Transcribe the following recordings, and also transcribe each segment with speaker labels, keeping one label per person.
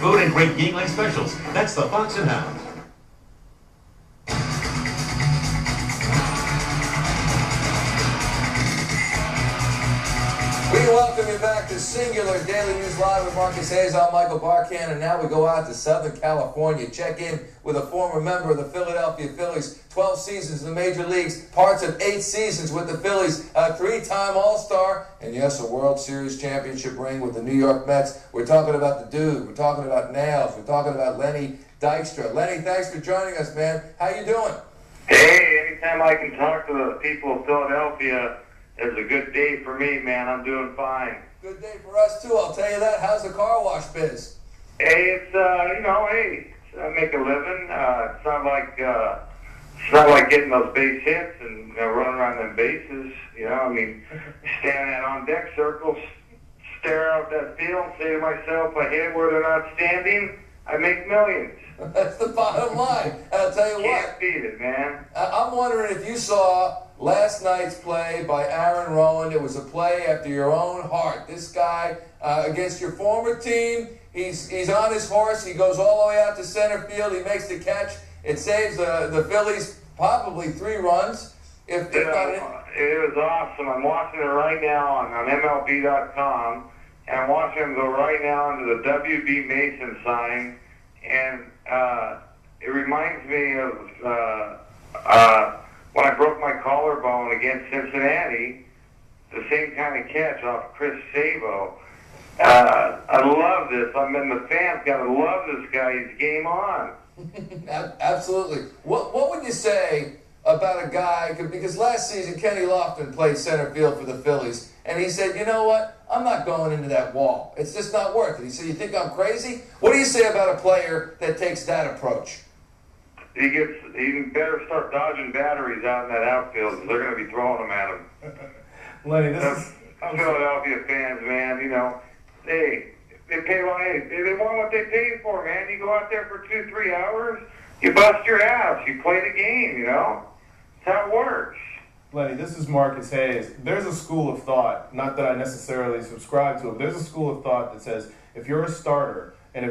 Speaker 1: Food and great Yingling specials. That's the Fox and Hound.
Speaker 2: We welcome you back to Singular Daily News Live with Marcus Hayes. I'm Michael Barkan, and now we go out to Southern California. Check in with a former member of the Philadelphia Phillies. 12 seasons in the major leagues, parts of 8 seasons with the Phillies, a 3-time All-Star, and yes, a World Series championship ring with the New York Mets. We're talking about the dude. We're talking about Nails. We're talking about Lenny Dykstra. Lenny, thanks for joining us, man. How you doing?
Speaker 3: Hey, anytime I can talk to the people of Philadelphia, it's a good day for me, man. I'm doing fine.
Speaker 2: Good day for us, too. I'll tell you that. How's the car wash biz?
Speaker 3: Hey, it's, I make a living. It's not like getting those base hits and running around them bases. Standing out on deck circles, stare out that field, say to myself, I hit where they're not standing, I make millions.
Speaker 2: That's the bottom line. And I'll tell you what.
Speaker 3: Can't beat it, man.
Speaker 2: I'm wondering if you saw last night's play by Aaron Rowan. It was a play after your own heart. This guy, against your former team, he's on his horse. He goes all the way out to center field. He makes the catch. It saves the Phillies probably 3 runs. If
Speaker 3: it was awesome. I'm watching it right now on MLB.com, and I'm watching him go right now into the W.B. Mason sign, and it reminds me of when I broke my collarbone against Cincinnati, the same kind of catch off Chris Sabo. I love this. The fans got to love this guy. He's game on.
Speaker 2: Absolutely. What would you say about a guy, because last season Kenny Lofton played center field for the Phillies, and he said, you know what, I'm not going into that wall. It's just not worth it. He said, you think I'm crazy? What do you say about a player that takes that approach?
Speaker 3: He better start dodging batteries out in that outfield, because they're going to be throwing them at him.
Speaker 4: Lenny, this is
Speaker 3: Philadelphia fans, man. They pay they want what they paid for, man. You go out there for 2-3 hours, you bust your ass, you play the game. That's how it works.
Speaker 4: Lenny, this is Marcus Hayes. There's a school of thought, not that I necessarily subscribe to it, but there's a school of thought that says if you're a starter, and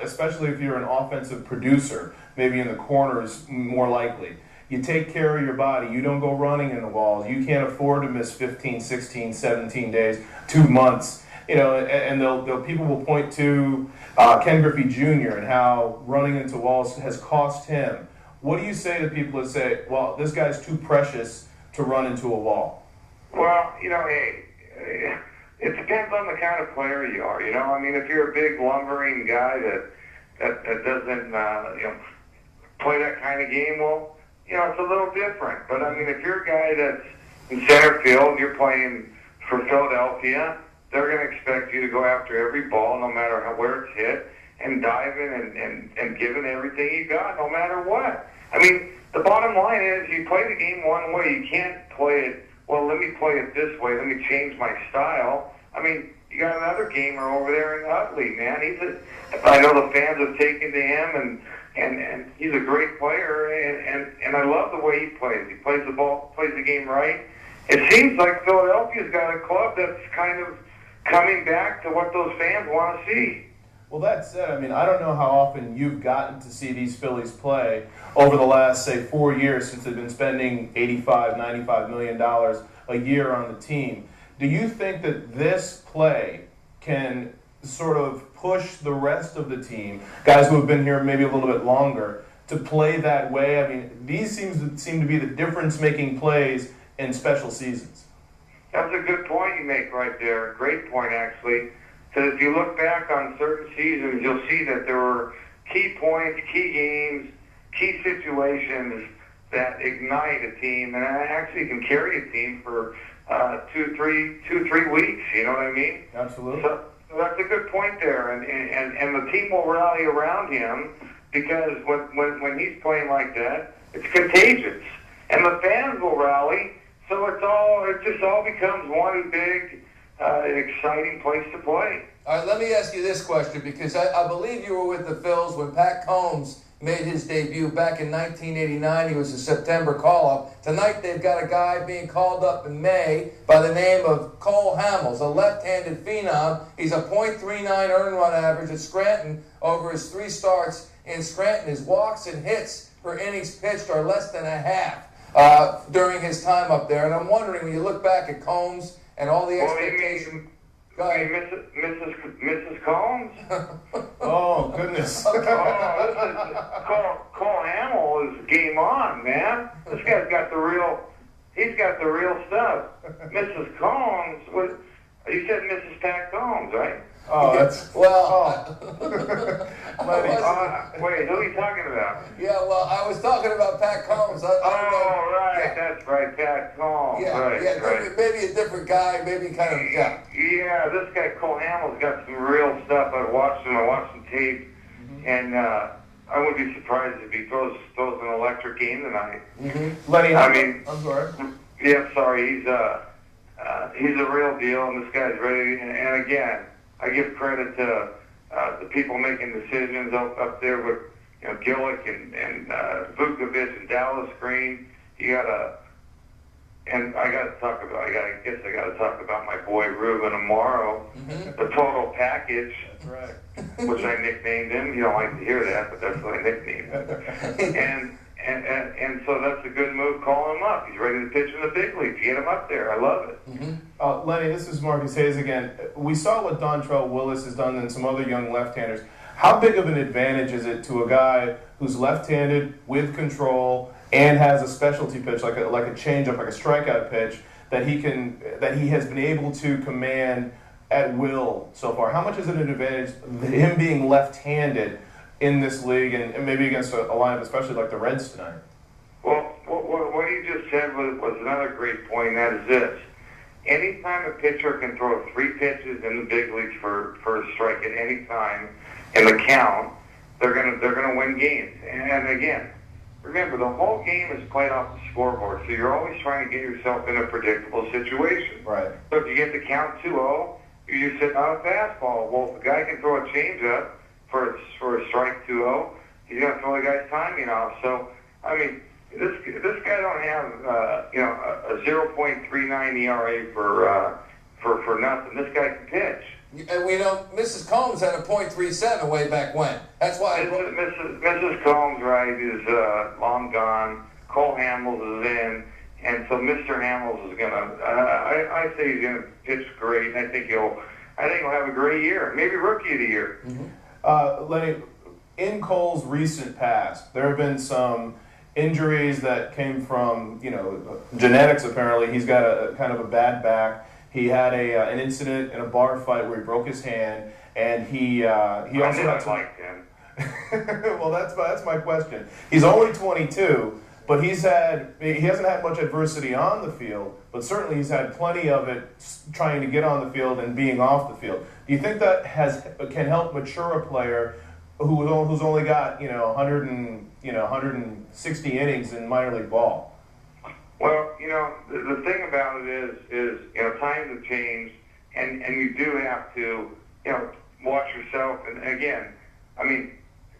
Speaker 4: especially if you're an offensive producer, maybe in the corners more likely, you take care of your body. You don't go running in the walls. You can't afford to miss 15, 16, 17 days, 2 months. And people will point to Ken Griffey Jr. and how running into walls has cost him. What do you say to people that say, well, this guy's too precious to run into a wall?
Speaker 3: Well, it depends on the kind of player you are. If you're a big lumbering guy that doesn't play that kind of game, well, it's a little different. But if you're a guy that's in center field, you're playing for Philadelphia, they're going to expect you to go after every ball, no matter where it's hit, and dive in and give it everything you got, no matter what. The bottom line is you play the game one way. You can't play it, well, let me play it this way. Let me change my style. You got another gamer over there in Utley, man. I know the fans have taken to him, and he's a great player, and I love the way he plays. He plays the ball, plays the game right. It seems like Philadelphia's got a club that's kind of coming back to what those fans want to see.
Speaker 4: Well, that said, I don't know how often you've gotten to see these Phillies play over the last, say, 4 years since they've been spending $85, $95 million a year on the team. Do you think that this play can sort of push the rest of the team, guys who have been here maybe a little bit longer, to play that way? These seem to be the difference-making plays in special seasons.
Speaker 3: That's a good point you make right there. Great point, actually. Because if you look back on certain seasons, you'll see that there were key points, key games, key situations that ignite a team, and actually can carry a team for 2-3 weeks. You know what I mean?
Speaker 4: Absolutely.
Speaker 3: So that's a good point there, and the team will rally around him because when he's playing like that, it's contagious, and the fans will rally. So it just all becomes one big, exciting place to play.
Speaker 2: All right, let me ask you this question, because I believe you were with the Phils when Pat Combs made his debut back in 1989. He was a September call-up. Tonight they've got a guy being called up in May by the name of Cole Hamels, a left-handed phenom. He's a .39 earned run average at Scranton over his 3 starts in Scranton. His walks and hits per innings pitched are less than a half during his time up there. And I'm wondering, when you look back at Combs and all the expectations... Go ahead.
Speaker 3: Mrs. Combs?
Speaker 4: Oh, goodness.
Speaker 3: Oh, this is Cole Hamill is game on, man. This guy's got the real. He's got the real stuff. Mrs. Combs, what? You said Mrs. Pat Combs, right?
Speaker 4: Oh, that's
Speaker 2: well.
Speaker 3: Wait, who are you talking about?
Speaker 2: Yeah, well, I was talking about Pat Combs. I don't know.
Speaker 3: Right,
Speaker 2: Yeah.
Speaker 3: that's right, Pat Combs.
Speaker 2: Yeah,
Speaker 3: right,
Speaker 2: yeah,
Speaker 3: right.
Speaker 2: maybe a different guy, maybe kind of, yeah.
Speaker 3: Yeah, this guy Cole Hamill's got some real stuff. I watched some tape, and I wouldn't be surprised if he throws an electric game tonight.
Speaker 4: Lenny.
Speaker 3: I'm
Speaker 4: sorry.
Speaker 3: Yeah, sorry. He's a real deal, and this guy's ready. And again, I give credit to the people making decisions up there with Gillick and Vukovic and Dallas Green. And I got to talk about. I guess I got to talk about my boy Ruben Amaro, the total package.
Speaker 4: That's right.
Speaker 3: Which I nicknamed him. You don't like to hear that, but that's what I nicknamed him. And so that's a good move. Call him up. He's ready to pitch in the big leagues. Get him up there. I love it.
Speaker 4: Lenny, this is Marcus Hayes again. We saw what Dontrell Willis has done and some other young left-handers. How big of an advantage is it to a guy who's left-handed with control and has a specialty pitch like a changeup, like a strikeout pitch that he has been able to command at will so far? How much is it an advantage him being left-handed in this league and maybe against a lineup, especially like the Reds tonight?
Speaker 3: Well, what you just said was another great point, and that is this. Anytime a pitcher can throw 3 pitches in the big leagues for a strike at any time in the count, they're gonna win games. And again, remember, the whole game is played off the scoreboard, so you're always trying to get yourself in a predictable situation.
Speaker 4: Right.
Speaker 3: So if you get the count 2-0, you're sitting on a fastball. Well, if the guy can throw a changeup for a strike 2-0, he's going to throw the guy's timing off. So, I mean, this guy don't have a 0.39 ERA for nothing. This guy can pitch.
Speaker 2: And we know Mrs. Combs had a .37 way back when. That's why
Speaker 3: Mrs. Combs, right, is long gone. Cole Hamels is in, and so Mr. Hamels is gonna. I say he's gonna pitch great. I think he'll have a great year, maybe rookie of the year.
Speaker 4: Lenny, in Cole's recent past, there have been some injuries that came from genetics. Apparently, he's got a kind of a bad back. He had an incident in a bar fight where he broke his hand, and he also had some...
Speaker 3: liked him.
Speaker 4: Well, that's my question. He's only 22, but he hasn't had much adversity on the field, but certainly he's had plenty of it trying to get on the field and being off the field. Do you think that can help mature a player who's only got 160 innings in minor league ball?
Speaker 3: Well, the thing about it is times have changed, and you do have to, watch yourself. And again, I mean,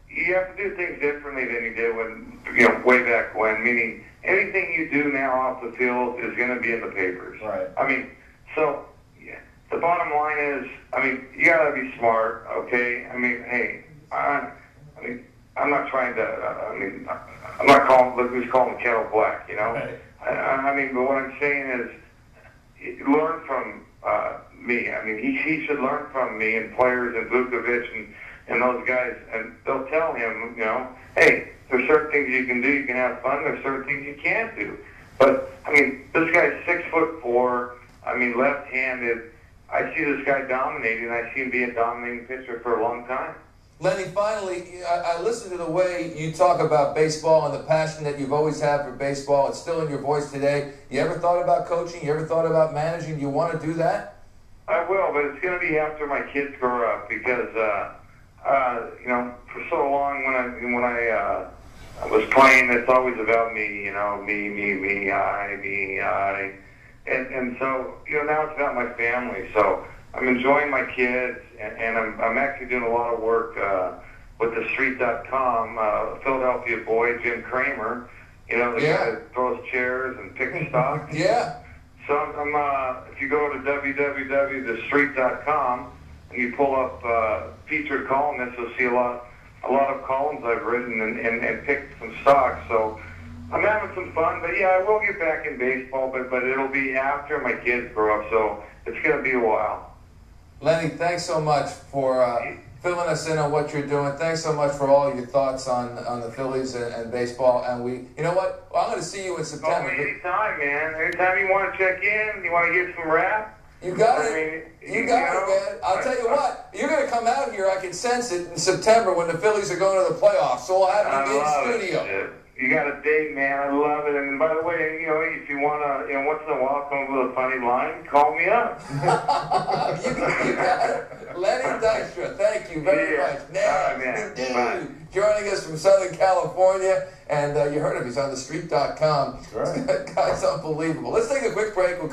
Speaker 3: you have to do things differently than you did when, way back when. Meaning, anything you do now off the field is going to be in the papers.
Speaker 4: Right.
Speaker 3: I mean, so the bottom line is, you got to be smart, okay? Hey, I'm not trying to. I'm not calling. Look who's calling the kettle black,
Speaker 4: Right.
Speaker 3: But what I'm saying is, learn from me. He should learn from me and players and Vukovic and those guys, and they'll tell him, hey, there's certain things you can do. You can have fun. There's certain things you can't do. But this guy's 6'4". Left-handed. I see this guy dominating. I see him being a dominating pitcher for a long time.
Speaker 2: Lenny, finally, I listen to the way you talk about baseball and the passion that you've always had for baseball. It's still in your voice today. You ever thought about coaching? You ever thought about managing? Do you want to do that?
Speaker 3: I will, but it's going to be after my kids grow up because, for so long when I was playing, it's always about me, me, I. And so, now it's about my family. So I'm enjoying my kids, and I'm actually doing a lot of work with the Street.com, Philadelphia boy Jim Kramer. You know, the guy that throws chairs and picks stocks.
Speaker 2: Yeah.
Speaker 3: So if you go to www.thestreet.com and you pull up featured columnists, you'll see a lot of columns I've written and picked some stocks. So I'm having some fun, but yeah, I will get back in baseball, but it'll be after my kids grow up, so it's going to be a while.
Speaker 2: Lenny, thanks so much for filling us in on what you're doing. Thanks so much for all your thoughts on the Phillies and baseball. And you know what? Well, I'm going to see you in September.
Speaker 3: Oh, anytime, man. Anytime you want to check in, you want to get some rap.
Speaker 2: You got it. You got it, man. I'll tell you what. You're going to come out here. I can sense it in September when the Phillies are going to the playoffs. So we'll have you in studio.
Speaker 3: You got a date, man. I love it. And by the way, you know, if you want to, you know, once in a while come up with a funny line, call me up.
Speaker 2: you got it. Lenny Dykstra, thank you very much. Now, joining us from Southern California, and you heard him. He's on thestreet.com.
Speaker 4: Right.
Speaker 2: That guy's unbelievable. Let's take a quick break. We'll